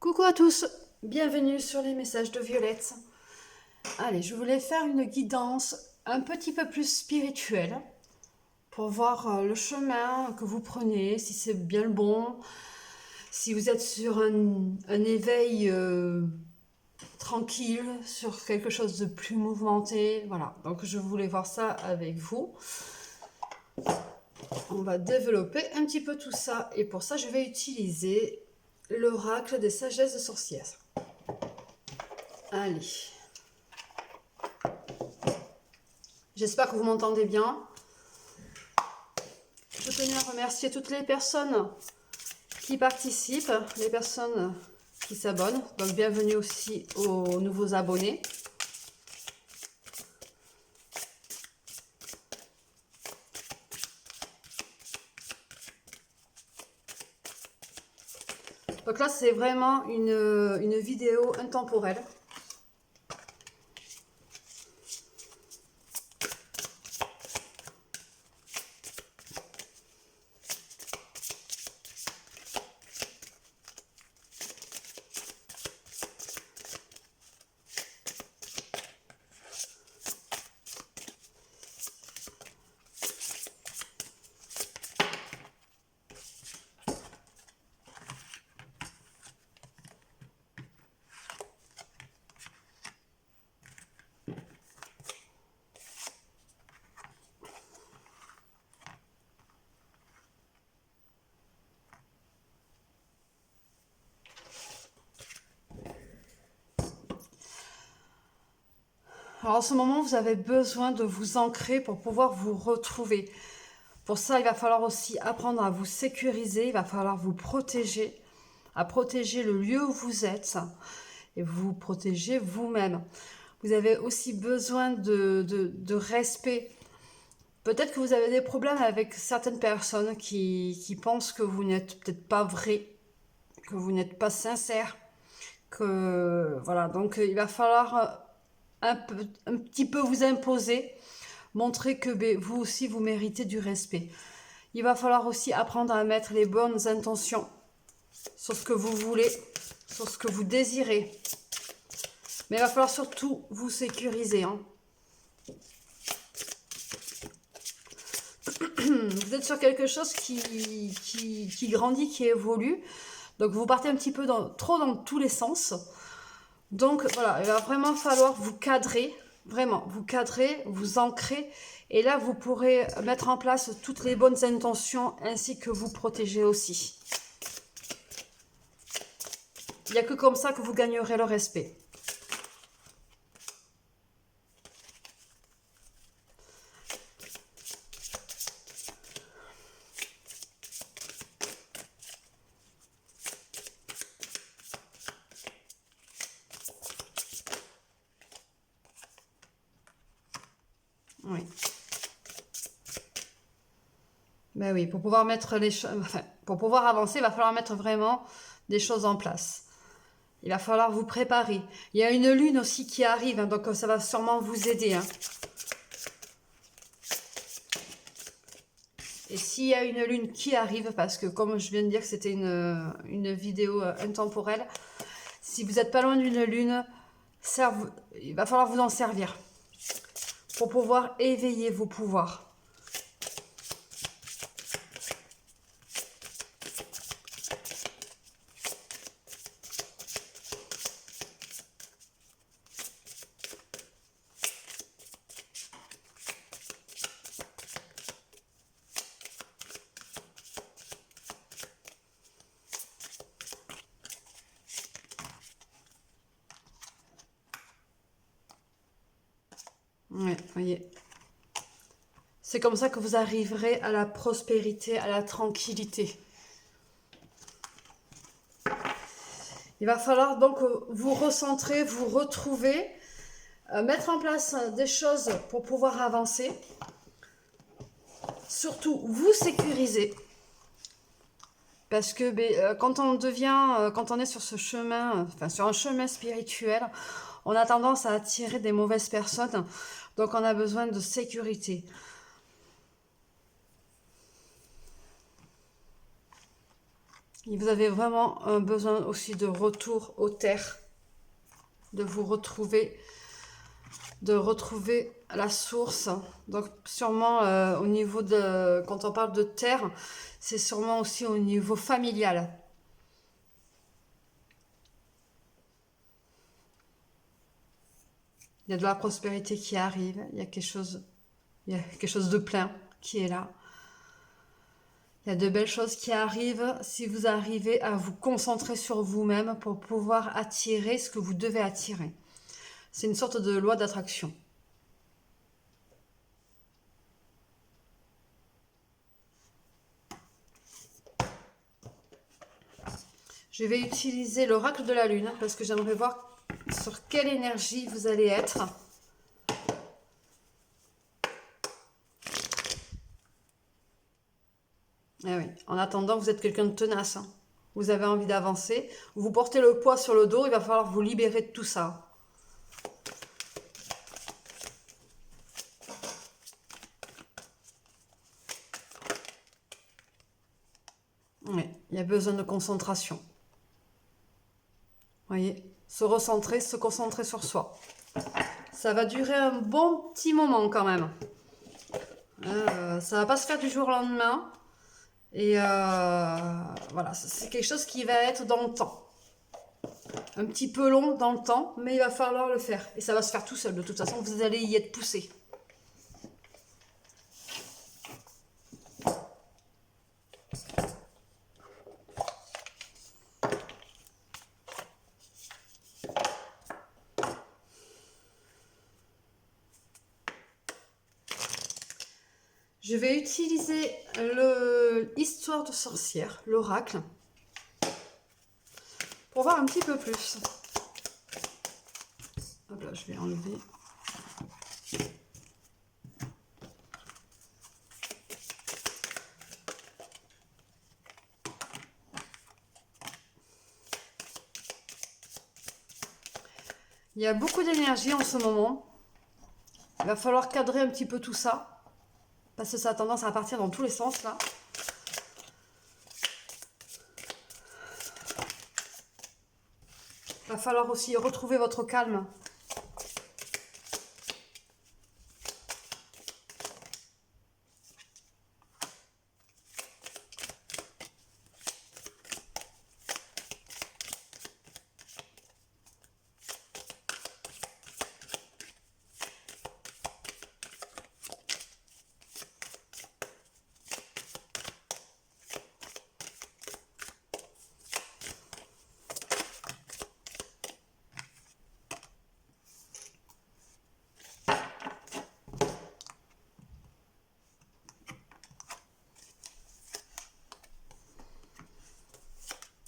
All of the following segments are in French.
Coucou à tous, bienvenue sur les messages de Violette. Allez, je voulais faire une guidance un petit peu plus spirituelle pour voir le chemin que vous prenez, si c'est bien le bon, si vous êtes sur un éveil tranquille, sur quelque chose de plus mouvementé. Voilà, donc je voulais voir ça avec vous. On va développer un petit peu tout ça et pour ça je vais utiliser l'oracle des sagesses de sorcières. Allez. J'espère que vous m'entendez bien. Je tenais à remercier toutes les personnes qui participent, les personnes qui s'abonnent. Donc bienvenue aussi aux nouveaux abonnés. Donc là c'est vraiment une vidéo intemporelle. Alors en ce moment, vous avez besoin de vous ancrer pour pouvoir vous retrouver. Pour ça, il va falloir aussi apprendre à vous sécuriser, il va falloir vous protéger, à protéger le lieu où vous êtes et vous protéger vous-même. Vous avez aussi besoin de respect. Peut-être que vous avez des problèmes avec certaines personnes qui pensent que vous n'êtes peut-être pas vrai, que vous n'êtes pas sincère, que voilà, donc il va falloir un petit peu vous imposer, montrer que vous aussi vous méritez du respect. Il va falloir aussi apprendre à mettre les bonnes intentions sur ce que vous voulez, sur ce que vous désirez. Mais il va falloir surtout vous sécuriser. Vous êtes sur quelque chose qui grandit, qui évolue. Donc vous partez un petit peu trop dans tous les sens. Donc voilà, il va vraiment falloir vous cadrer, vraiment, vous cadrer, vous ancrer. Et là, vous pourrez mettre en place toutes les bonnes intentions ainsi que vous protéger aussi. Il n'y a que comme ça que vous gagnerez le respect. Oui. Ben oui, pour pouvoir mettre les choses, enfin, pour pouvoir avancer, il va falloir mettre vraiment des choses en place. Il va falloir vous préparer. Il y a une lune aussi qui arrive, donc ça va sûrement vous aider. Et s'il y a une lune qui arrive, parce que comme je viens de dire que c'était une vidéo intemporelle, si vous n'êtes pas loin d'une lune, il va falloir vous en servir pour pouvoir éveiller vos pouvoirs. Ouais, voyez. C'est comme ça que vous arriverez à la prospérité, à la tranquillité. Il va falloir donc vous recentrer, vous retrouver, mettre en place des choses pour pouvoir avancer. Surtout, vous sécuriser. Parce que quand on est sur ce chemin, enfin sur un chemin spirituel, on a tendance à attirer des mauvaises personnes. Donc on a besoin de sécurité. Et vous avez vraiment un besoin aussi de retour aux terres, de vous retrouver, de retrouver la source. Donc sûrement au niveau de, quand on parle de terre, c'est sûrement aussi au niveau familial. Il y a de la prospérité qui arrive, il y a quelque chose de plein qui est là. Il y a de belles choses qui arrivent si vous arrivez à vous concentrer sur vous-même pour pouvoir attirer ce que vous devez attirer. C'est une sorte de loi d'attraction. Je vais utiliser l'oracle de la lune parce que j'aimerais voir sur quelle énergie vous allez être. Eh oui, en attendant, vous êtes quelqu'un de tenace. Hein. Vous avez envie d'avancer. Vous portez le poids sur le dos, il va falloir vous libérer de tout ça. Oui, il y a besoin de concentration. Vous voyez, se concentrer sur soi. Ça va durer un bon petit moment quand même. Ça va pas se faire du jour au lendemain. Et voilà, c'est quelque chose qui va être dans le temps. Un petit peu long dans le temps, mais il va falloir le faire. Et ça va se faire tout seul. De toute façon, vous allez y être poussé. Je vais utiliser l'histoire de sorcière, l'oracle, pour voir un petit peu plus. Hop là, je vais enlever. Il y a beaucoup d'énergie en ce moment. Il va falloir cadrer un petit peu tout ça. Parce que ça a tendance à partir dans tous les sens là. Il va falloir aussi retrouver votre calme.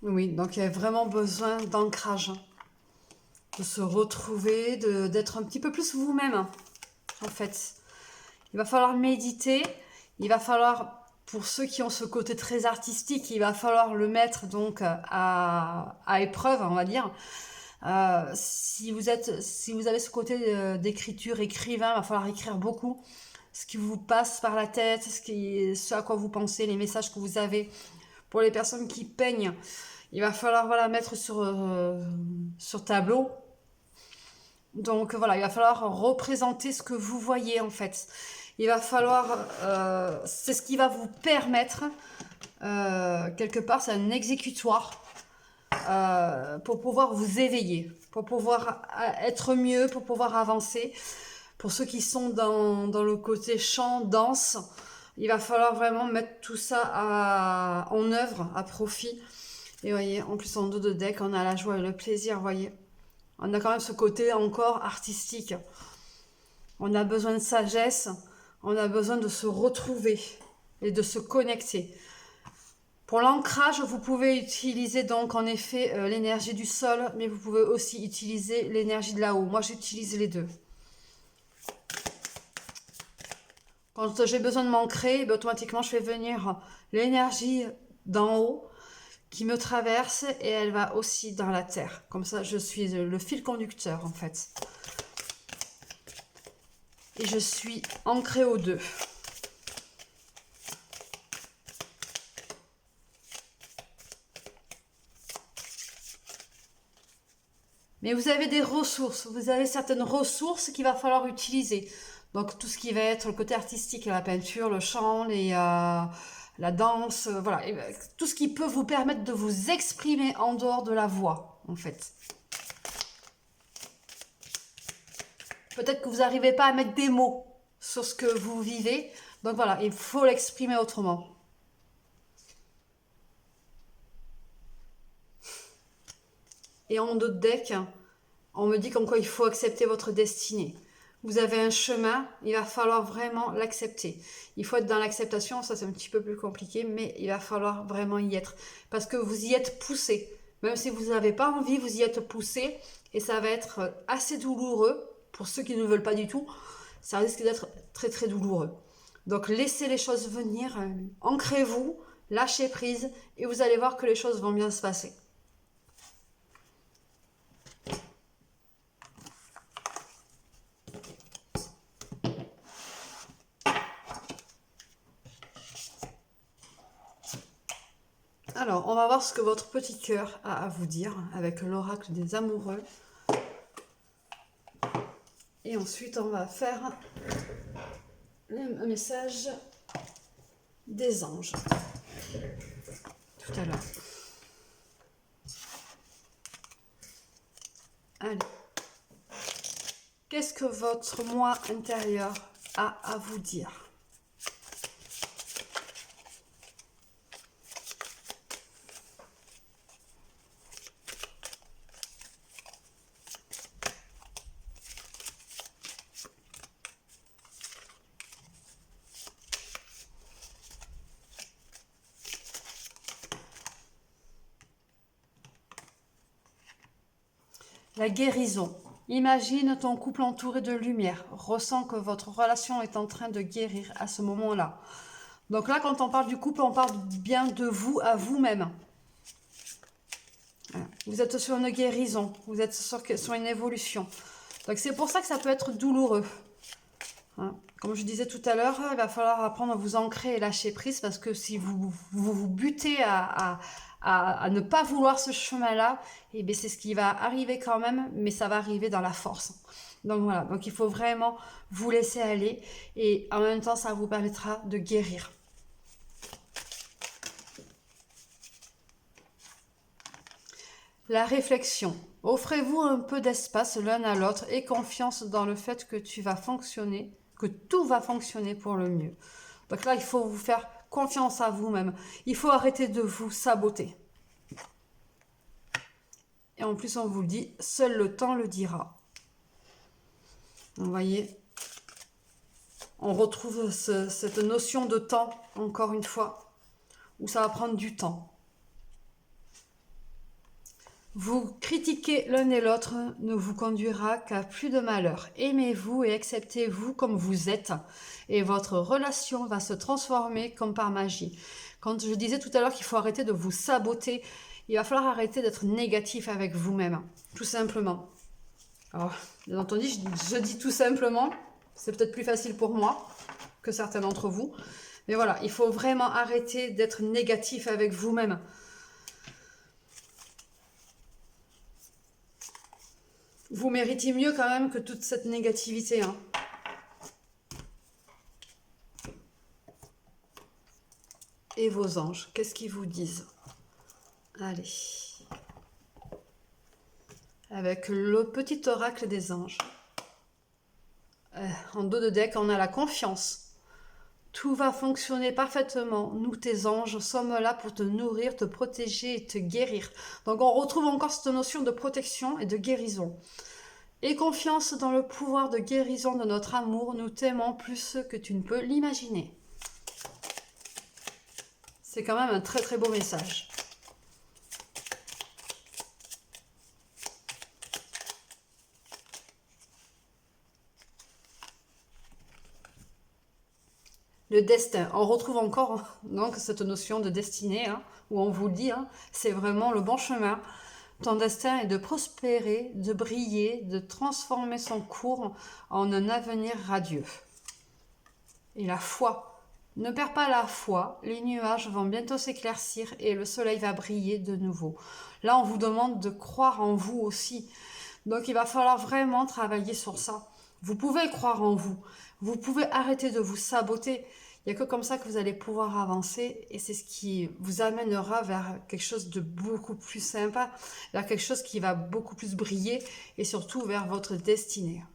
Oui, donc il y a vraiment besoin d'ancrage, de se retrouver, d'être un petit peu plus vous-même, en fait. Il va falloir méditer, il va falloir, pour ceux qui ont ce côté très artistique, il va falloir le mettre donc à épreuve, on va dire. Si vous avez ce côté d'écriture, écrivain, il va falloir écrire beaucoup. Ce qui vous passe par la tête, ce à quoi vous pensez, les messages que vous avez. Pour les personnes qui peignent, il va falloir voilà, mettre sur tableau. Donc voilà, il va falloir représenter ce que vous voyez en fait. Il va falloir, c'est ce qui va vous permettre, quelque part, c'est un exécutoire pour pouvoir vous éveiller, pour pouvoir être mieux, pour pouvoir avancer. Pour ceux qui sont dans le côté chant, danse, il va falloir vraiment mettre tout ça en œuvre, à profit. Et vous voyez, en plus en dos de deck, on a la joie et le plaisir, vous voyez. On a quand même ce côté encore artistique. On a besoin de sagesse, on a besoin de se retrouver et de se connecter. Pour l'ancrage, vous pouvez utiliser donc en effet l'énergie du sol, mais vous pouvez aussi utiliser l'énergie de là-haut. Moi, j'utilise les deux. Quand j'ai besoin de m'ancrer, automatiquement, je fais venir l'énergie d'en haut qui me traverse et elle va aussi dans la terre. Comme ça, je suis le fil conducteur, en fait. Et je suis ancrée aux deux. Mais vous avez des ressources, vous avez certaines ressources qu'il va falloir utiliser. Donc tout ce qui va être le côté artistique, la peinture, le chant, la danse, voilà. Et tout ce qui peut vous permettre de vous exprimer en dehors de la voix, en fait. Peut-être que vous n'arrivez pas à mettre des mots sur ce que vous vivez. Donc voilà, il faut l'exprimer autrement. Et en dos de deck, on me dit comme quoi il faut accepter votre destinée. Vous avez un chemin, il va falloir vraiment l'accepter. Il faut être dans l'acceptation, ça c'est un petit peu plus compliqué, mais il va falloir vraiment y être. Parce que vous y êtes poussé. Même si vous n'avez pas envie, vous y êtes poussé. Et ça va être assez douloureux. Pour ceux qui ne veulent pas du tout, ça risque d'être très très douloureux. Donc laissez les choses venir, ancrez-vous, lâchez prise, et vous allez voir que les choses vont bien se passer. Alors, on va voir ce que votre petit cœur a à vous dire avec l'oracle des amoureux. Et ensuite, on va faire un message des anges. Tout à l'heure. Allez. Qu'est-ce que votre moi intérieur a à vous dire ? La guérison. Imagine ton couple entouré de lumière. Ressens que votre relation est en train de guérir à ce moment-là. Donc là, quand on parle du couple, on parle bien de vous à vous-même. Vous êtes sur une guérison. Vous êtes sur une évolution. Donc c'est pour ça que ça peut être douloureux. Comme je disais tout à l'heure, il va falloir apprendre à vous ancrer et lâcher prise parce que si vous butez à ne pas vouloir ce chemin-là, et bien c'est ce qui va arriver quand même, mais ça va arriver dans la force. Donc voilà, donc il faut vraiment vous laisser aller et en même temps ça vous permettra de guérir. La réflexion. Offrez-vous un peu d'espace l'un à l'autre et confiance dans le fait que tu vas fonctionner, que tout va fonctionner pour le mieux. Donc là, il faut vous faire confiance à vous-même. Il faut arrêter de vous saboter. Et en plus, on vous le dit, seul le temps le dira. Vous voyez, on retrouve cette notion de temps, encore une fois, où ça va prendre du temps. Vous critiquer l'un et l'autre ne vous conduira qu'à plus de malheur. Aimez-vous et acceptez-vous comme vous êtes et votre relation va se transformer comme par magie. Quand je disais tout à l'heure qu'il faut arrêter de vous saboter, il va falloir arrêter d'être négatif avec vous-même, tout simplement. Alors, bien entendu, je dis tout simplement, c'est peut-être plus facile pour moi que certains d'entre vous, mais voilà, il faut vraiment arrêter d'être négatif avec vous-même. Vous méritez mieux quand même que toute cette négativité. Et vos anges, qu'est-ce qu'ils vous disent? Allez. Avec le petit oracle des anges. En dos de deck, on a la confiance. Tout va fonctionner parfaitement. Nous, tes anges, sommes là pour te nourrir, te protéger et te guérir. Donc on retrouve encore cette notion de protection et de guérison. Et confiance dans le pouvoir de guérison de notre amour, nous t'aimons plus que tu ne peux l'imaginer. C'est quand même un très très beau message. Le destin, on retrouve encore donc cette notion de destinée, où on vous dit, c'est vraiment le bon chemin. Ton destin est de prospérer, de briller, de transformer son cours en un avenir radieux. Et la foi, ne perds pas la foi, les nuages vont bientôt s'éclaircir et le soleil va briller de nouveau. Là, on vous demande de croire en vous aussi, Donc il va falloir vraiment travailler sur ça. Vous pouvez croire en vous. Vous pouvez arrêter de vous saboter. Il n'y a que comme ça que vous allez pouvoir avancer et c'est ce qui vous amènera vers quelque chose de beaucoup plus sympa, vers quelque chose qui va beaucoup plus briller et surtout vers votre destinée.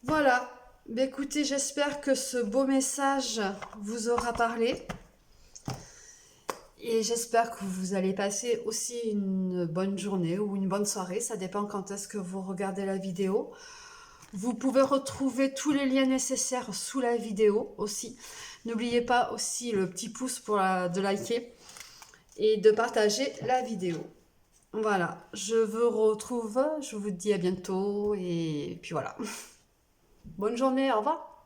Voilà. Ben écoutez, j'espère que ce beau message vous aura parlé. Et j'espère que vous allez passer aussi une bonne journée ou une bonne soirée. Ça dépend quand est-ce que vous regardez la vidéo. Vous pouvez retrouver tous les liens nécessaires sous la vidéo aussi. N'oubliez pas aussi le petit pouce pour de liker et de partager la vidéo. Voilà, je vous retrouve, je vous dis à bientôt et puis voilà. Bonne journée, au revoir.